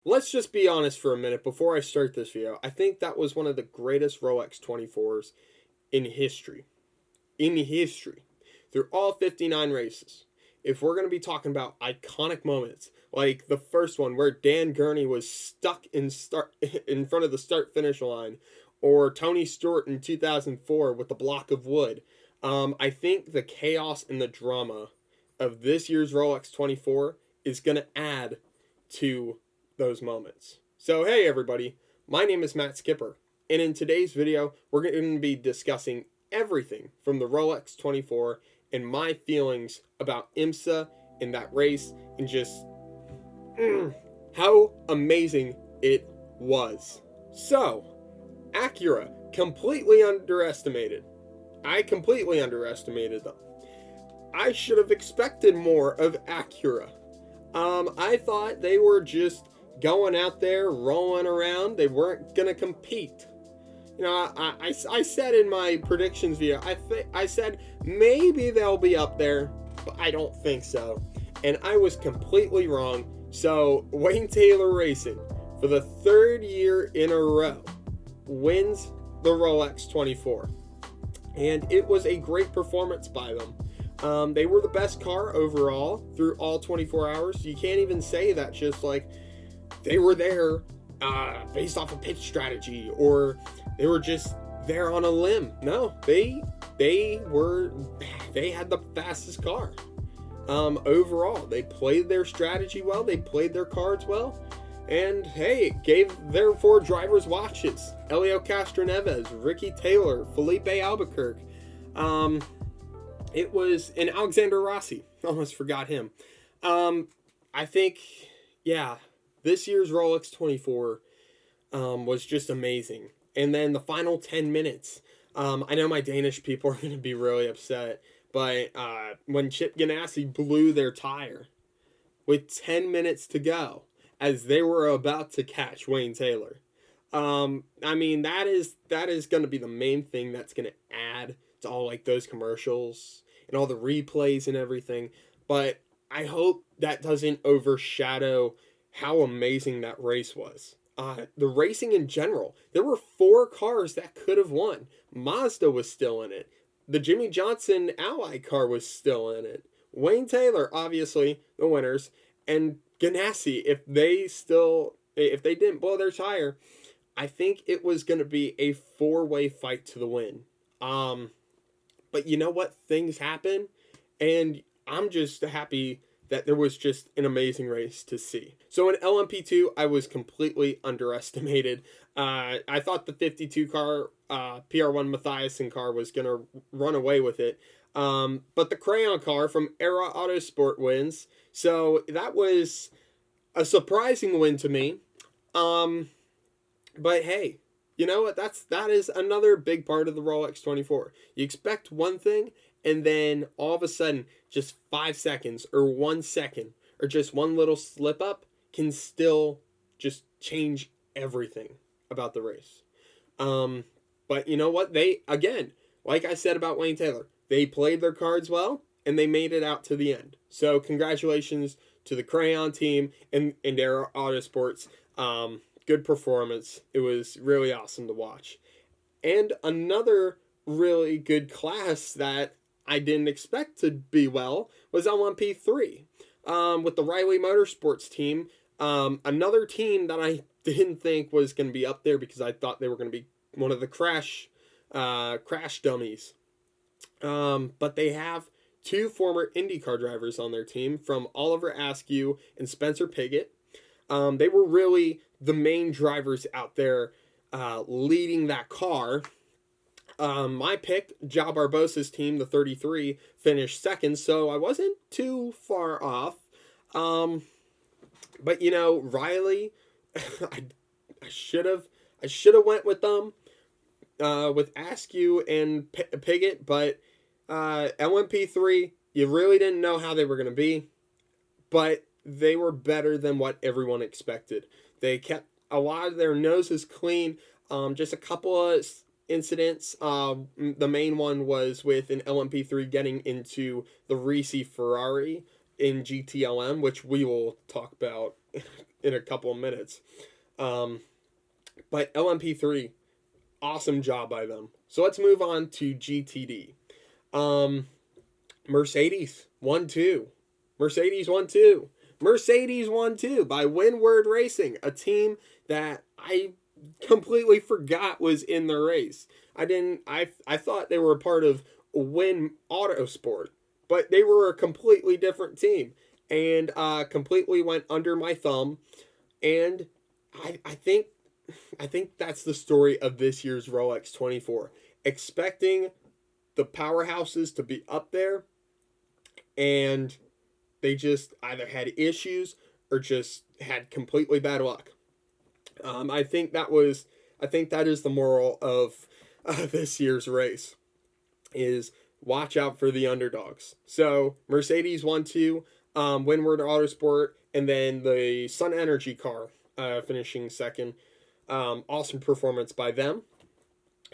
Let's just be honest for a minute before I start this video. I think that was one of the greatest Rolex 24s in history. In history. Through all 59 races. If we're going to be talking about iconic moments, like the first one where Dan Gurney was stuck in front of the start-finish line, or Tony Stewart in 2004 with the block of wood, I think the chaos and the drama of this year's Rolex 24 is going to add to those moments. So hey everybody, my name is Matt Skipper, and in today's video we're going to be discussing everything from the Rolex 24 and my feelings about IMSA in that race and just how amazing it was. So, Acura completely underestimated. I completely underestimated them. I should have expected more of Acura. I thought they were just going out there, rolling around. They weren't going to compete. You know, I said in my predictions video, I said maybe they'll be up there, but I don't think so. And I was completely wrong. So, Wayne Taylor Racing, for the third year in a row, wins the Rolex 24. And it was a great performance by them. They were the best car overall through all 24 hours. You can't even say that just like they were there based off of pitch strategy or they were just there on a limb. No, they had the fastest car. Overall, they played their strategy well. They played their cards well. And hey, it gave their four drivers watches. Helio Castroneves, Ricky Taylor, Felipe Albuquerque. It was an Alexander Rossi. Almost forgot him. I think, yeah, this year's Rolex 24 was just amazing. And then the final 10 minutes. I know my Danish people are going to be really upset. But when Chip Ganassi blew their tire with 10 minutes to go as they were about to catch Wayne Taylor. I mean, that is going to be the main thing that's going to add to all like those commercials and all the replays and everything. But I hope that doesn't overshadow how amazing that race was. The racing in general, there were four cars that could have won. Mazda was still in it. The Jimmy Johnson Ally car was still in it. Wayne Taylor, obviously, the winners. And Ganassi, if they didn't blow their tire, I think it was going to be a four-way fight to the win. But you know what? Things happen, and I'm just happy that there was just an amazing race to see. So in LMP2, I was completely underestimated. I thought the 52 car, PR1 Mathiasen car was going to run away with it. But the Crayon car from Era Autosport wins. So that was a surprising win to me. But hey, you know what? That is another big part of the Rolex 24. You expect one thing, and then all of a sudden, just 5 seconds or 1 second or just one little slip up can still just change everything about the race. But you know what? They, again, like I said about Wayne Taylor, they played their cards well and they made it out to the end. So congratulations to the Crayon team and Era Autosports. Good performance. It was really awesome to watch. And another really good class that I didn't expect to be well was LMP3 with the Riley Motorsports team. Another team that I didn't think was going to be up there because I thought they were going to be one of the crash dummies. But they have two former IndyCar drivers on their team from Oliver Askew and Spencer Pigot. They were really the main drivers out there leading that car. My pick, João Barbosa's team, the 33, finished second, so I wasn't too far off. But you know, Riley, I should have went with them, with Askew and Pigot, but LMP3, you really didn't know how they were going to be, but they were better than what everyone expected. They kept a lot of their noses clean. Just a couple of incidents. The main one was with an LMP3 getting into the Risi Ferrari in GTLM, which we will talk about in a couple of minutes. But LMP3, awesome job by them. So let's move on to GTD. Mercedes won 2. Mercedes won 2. Mercedes won 2 by Windward Racing, a team that I completely forgot was in the race. I thought they were a part of Win Autosport, but they were a completely different team and completely went under my thumb. And I think that's the story of this year's Rolex 24. Expecting the powerhouses to be up there, and they just either had issues or just had completely bad luck. I think that is the moral of this year's race, is watch out for the underdogs. So Mercedes won 2, Windward Autosport, and then the Sun Energy car finishing second. Awesome performance by them.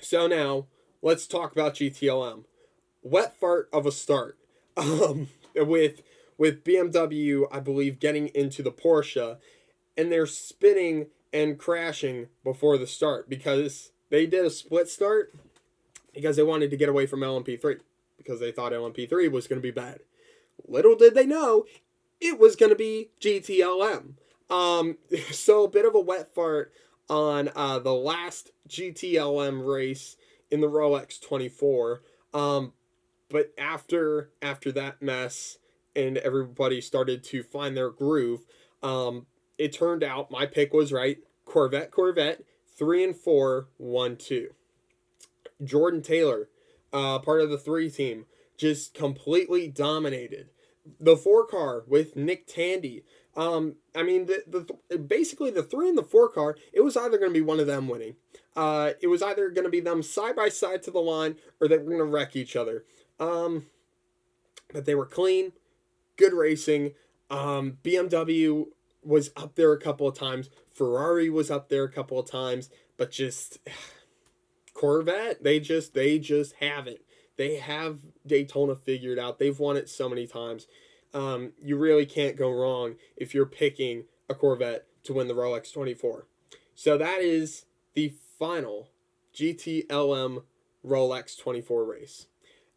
So now let's talk about GTLM. Wet fart of a start. With BMW, I believe, getting into the Porsche, and they're spinning and crashing before the start because they did a split start because they wanted to get away from LMP3 because they thought LMP3 was going to be bad. Little did they know it was going to be GTLM. So a bit of a wet fart on the last GTLM race in the Rolex 24. But after that mess and everybody started to find their groove, it turned out my pick was right. Corvette, 3 and 4, 1, 2. Jordan Taylor, part of the 3 team, just completely dominated. The 4 car with Nick Tandy. Basically the 3 and the 4 car, it was either going to be one of them winning. It was either going to be them side by side to the line, or they were going to wreck each other. But they were clean, good racing. BMW was up there a couple of times. Ferrari was up there a couple of times, but just Corvette, they just have it. They have Daytona figured out. They've won it so many times. You really can't go wrong if you're picking a Corvette to win the Rolex 24. So that is the final GTLM Rolex 24 race.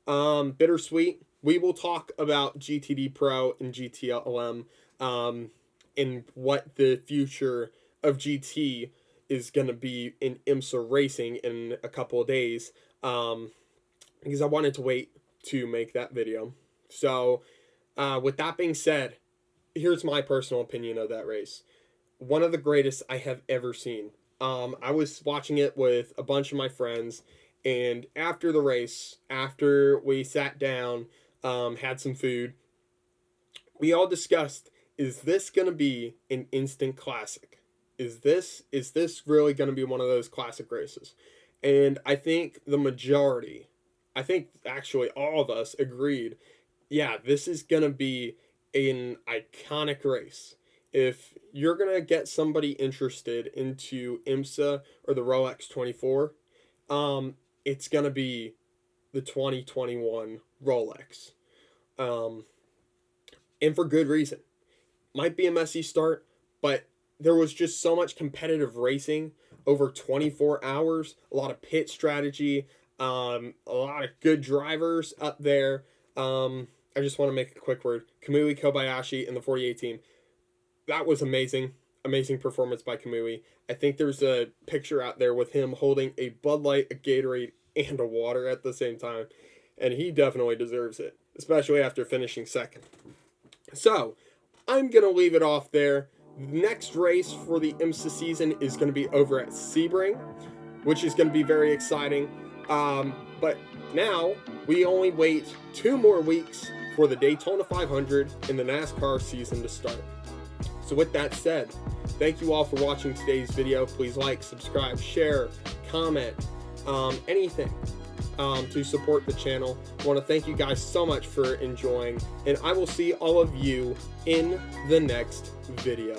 Bittersweet. We will talk about GTD Pro and GTLM and what the future of GT is going to be in IMSA racing in a couple of days, because I wanted to wait to make that video. So with that being said, here's my personal opinion of that race. One of the greatest I have ever seen. I was watching it with a bunch of my friends, and after the race, after we sat down, had some food, we all discussed, is this going to be an instant classic? Is this really going to be one of those classic races? And I think the majority, I think actually all of us agreed, yeah, this is going to be an iconic race. If you're going to get somebody interested into IMSA or the Rolex 24, it's going to be the 2021 Rolex. And for good reason. Might be a messy start, but there was just so much competitive racing over 24 hours, a lot of pit strategy, a lot of good drivers up there. I just want to make a quick word. Kamui Kobayashi and the 48 team. That was amazing. Amazing performance by Kamui. I think there's a picture out there with him holding a Bud Light, a Gatorade, and a water at the same time. And he definitely deserves it, especially after finishing second. So, I'm going to leave it off there. Next race for the IMSA season is going to be over at Sebring, which is going to be very exciting. But now, we only wait 2 more weeks for the Daytona 500 and the NASCAR season to start. So with that said, thank you all for watching today's video. Please like, subscribe, share, comment, anything to support the channel. I want to thank you guys so much for enjoying, and I will see all of you in the next video.